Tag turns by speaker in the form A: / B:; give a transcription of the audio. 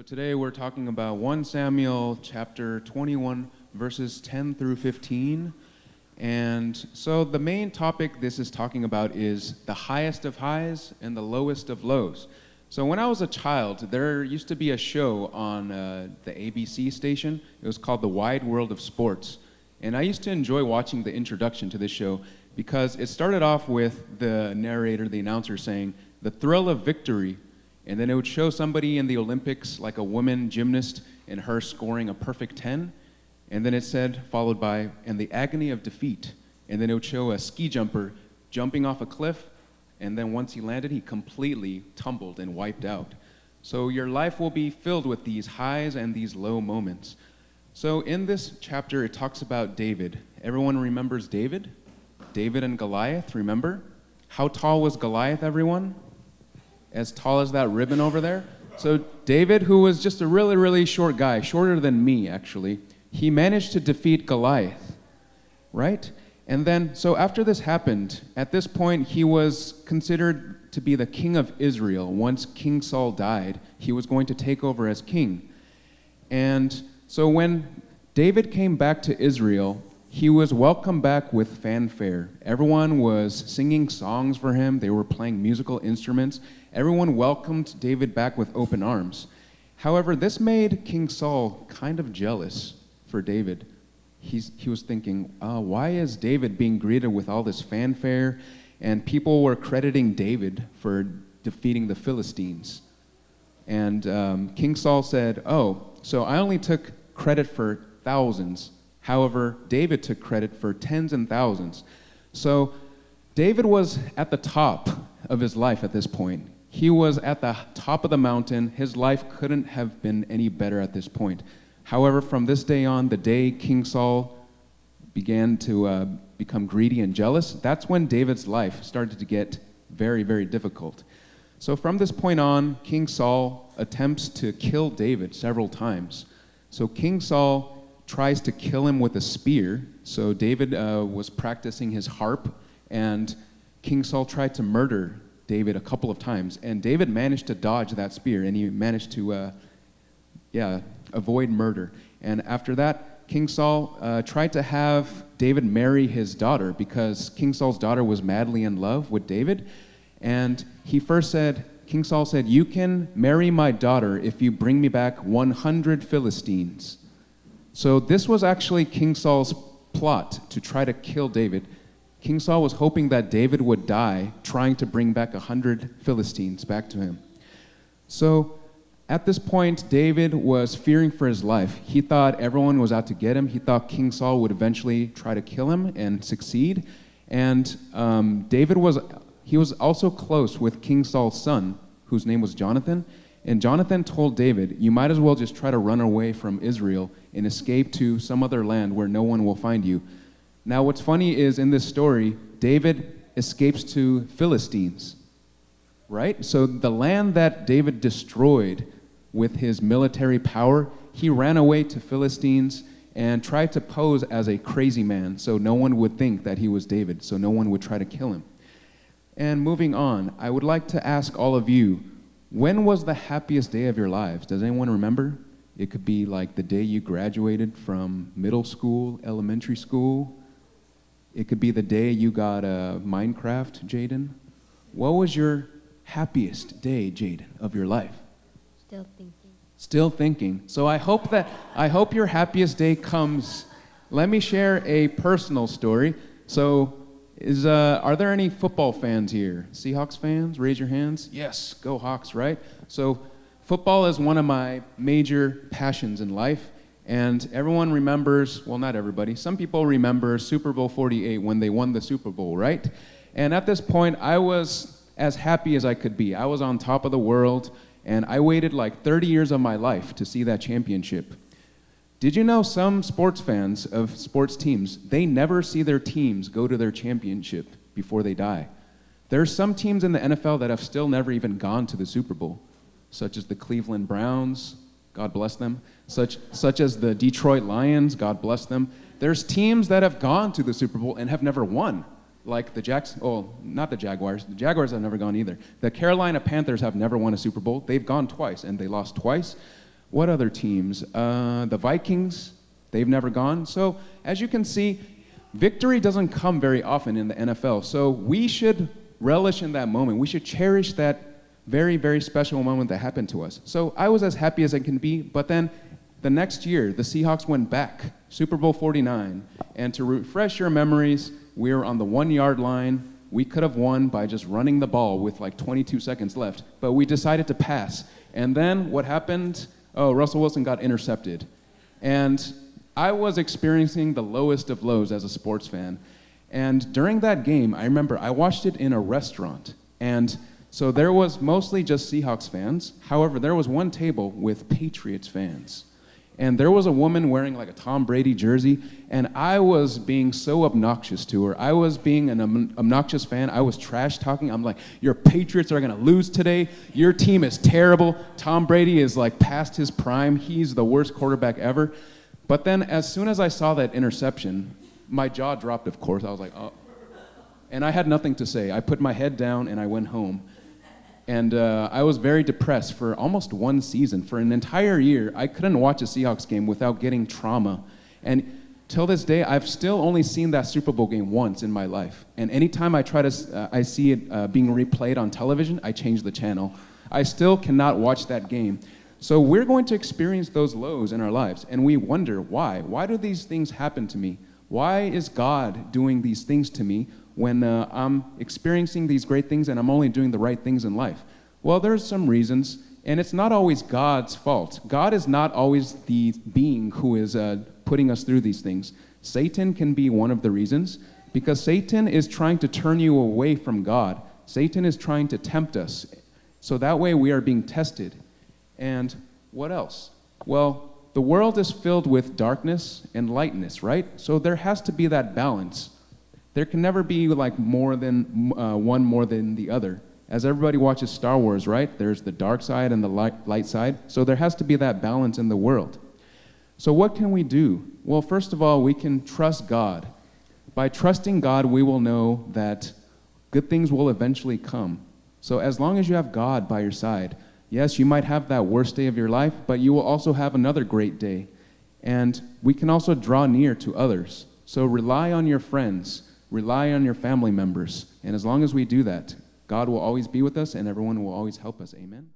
A: Today we're talking about 1 Samuel chapter 21, verses 10 through 15. And so the main topic this is talking about is the highest of highs and the lowest of lows. So when I was a child, there used to be a show on the ABC station. It was called The Wide World of Sports. And I used to enjoy watching the introduction to this show because it started off with the narrator, the announcer, saying, "The thrill of victory." And then it would show somebody in the Olympics, like a woman gymnast, and her scoring a perfect 10. And then it said, followed by, "and the agony of defeat." And then it would show a ski jumper jumping off a cliff. And then once he landed, he completely tumbled and wiped out. So your life will be filled with these highs and these low moments. So in this chapter, it talks about David. Everyone remembers David? David and Goliath, remember? How tall was Goliath, everyone? As tall as that ribbon over there. So David, who was just a really, really short guy, shorter than me actually, he managed to defeat Goliath, right? And then, so after this happened, at this point he was considered to be the king of Israel. Once King Saul died, he was going to take over as king. And so when David came back to Israel, he was welcomed back with fanfare. Everyone was singing songs for him. They were playing musical instruments. Everyone welcomed David back with open arms. However, this made King Saul kind of jealous for David. He was thinking, why is David being greeted with all this fanfare? And people were crediting David for defeating the Philistines. And King Saul said, so I only took credit for thousands. However, David took credit for tens and thousands. So David was at the top of his life at this point. He was at the top of the mountain. His life couldn't have been any better at this point. However, from this day on, the day King Saul began to become greedy and jealous, that's when David's life started to get very, very difficult. So from this point on, King Saul attempts to kill David several times. So King Saul tries to kill him with a spear. So David was practicing his harp, and King Saul tried to murder David a couple of times. And David managed to dodge that spear, and he managed to avoid murder. And after that, King Saul tried to have David marry his daughter because King Saul's daughter was madly in love with David. And King Saul said, "You can marry my daughter if you bring me back 100 Philistines." So this was actually King Saul's plot to try to kill David. King Saul was hoping that David would die trying to bring back 100 Philistines back to him. So at this point, David was fearing for his life. He thought everyone was out to get him. He thought King Saul would eventually try to kill him and succeed. And David was also close with King Saul's son, whose name was Jonathan. And Jonathan told David, "You might as well just try to run away from Israel and escape to some other land where no one will find you." Now, what's funny is in this story, David escapes to Philistines, right? So the land that David destroyed with his military power, he ran away to Philistines and tried to pose as a crazy man so no one would think that he was David, so no one would try to kill him. And moving on, I would like to ask all of you, when was the happiest day of your lives? Does anyone remember? It could be like the day you graduated from middle school, elementary school. It could be the day you got a Minecraft, Jaden. What was your happiest day, Jaden, of your life?
B: Still thinking.
A: Still thinking. So I hope your happiest day comes. Let me share a personal story. So are there any football fans here? Seahawks fans? Raise your hands. Yes, go Hawks, right? So football is one of my major passions in life. And everyone remembers, well, not everybody, some people remember Super Bowl 48 when they won the Super Bowl, right? And at this point, I was as happy as I could be. I was on top of the world, and I waited like 30 years of my life to see that championship. Did you know some sports fans of sports teams, they never see their teams go to their championship before they die? There are some teams in the NFL that have still never even gone to the Super Bowl, such as the Cleveland Browns, God bless them, such as the Detroit Lions, God bless them. There's teams that have gone to the Super Bowl and have never won, like not the Jaguars. The Jaguars have never gone either. The Carolina Panthers have never won a Super Bowl. They've gone twice, and they lost twice. What other teams? The Vikings, they've never gone. So as you can see, victory doesn't come very often in the NFL. So we should relish in that moment. We should cherish that very, very special moment that happened to us. So I was as happy as I can be, but then the next year, the Seahawks went back, Super Bowl 49. And to refresh your memories, we were on the 1-yard line. We could have won by just running the ball with like 22 seconds left, but we decided to pass. And then what happened? Oh, Russell Wilson got intercepted. And I was experiencing the lowest of lows as a sports fan. And during that game, I remember I watched it in a restaurant. And so there was mostly just Seahawks fans. However, there was one table with Patriots fans. And there was a woman wearing like a Tom Brady jersey, and I was being so obnoxious to her. I was being an obnoxious fan. I was trash talking. I'm like, your Patriots are going to lose today. Your team is terrible. Tom Brady is like past his prime. He's the worst quarterback ever. But then as soon as I saw that interception, my jaw dropped, of course. I was like, oh. And I had nothing to say. I put my head down and I went home. And I was very depressed for almost one season. For an entire year, I couldn't watch a Seahawks game without getting trauma. And till this day, I've still only seen that Super Bowl game once in my life. And anytime I I see it being replayed on television, I change the channel. I still cannot watch that game. So we're going to experience those lows in our lives. And we wonder, why? Why do these things happen to me? Why is God doing these things to me when I'm experiencing these great things and I'm only doing the right things in life? Well, there's some reasons, and it's not always God's fault. God is not always the being who is putting us through these things. Satan can be one of the reasons, because Satan is trying to turn you away from God. Satan is trying to tempt us, so that way we are being tested. And what else? Well, the world is filled with darkness and lightness, right? So there has to be that balance. There can never be like more than one more than the other. As everybody watches Star Wars, right? There's the dark side and the light side. So there has to be that balance in the world. So what can we do? Well, first of all, we can trust God. By trusting God, we will know that good things will eventually come. So as long as you have God by your side, yes, you might have that worst day of your life, but you will also have another great day. And we can also draw near to others. So rely on your friends. Rely on your family members. And as long as we do that, God will always be with us and everyone will always help us. Amen.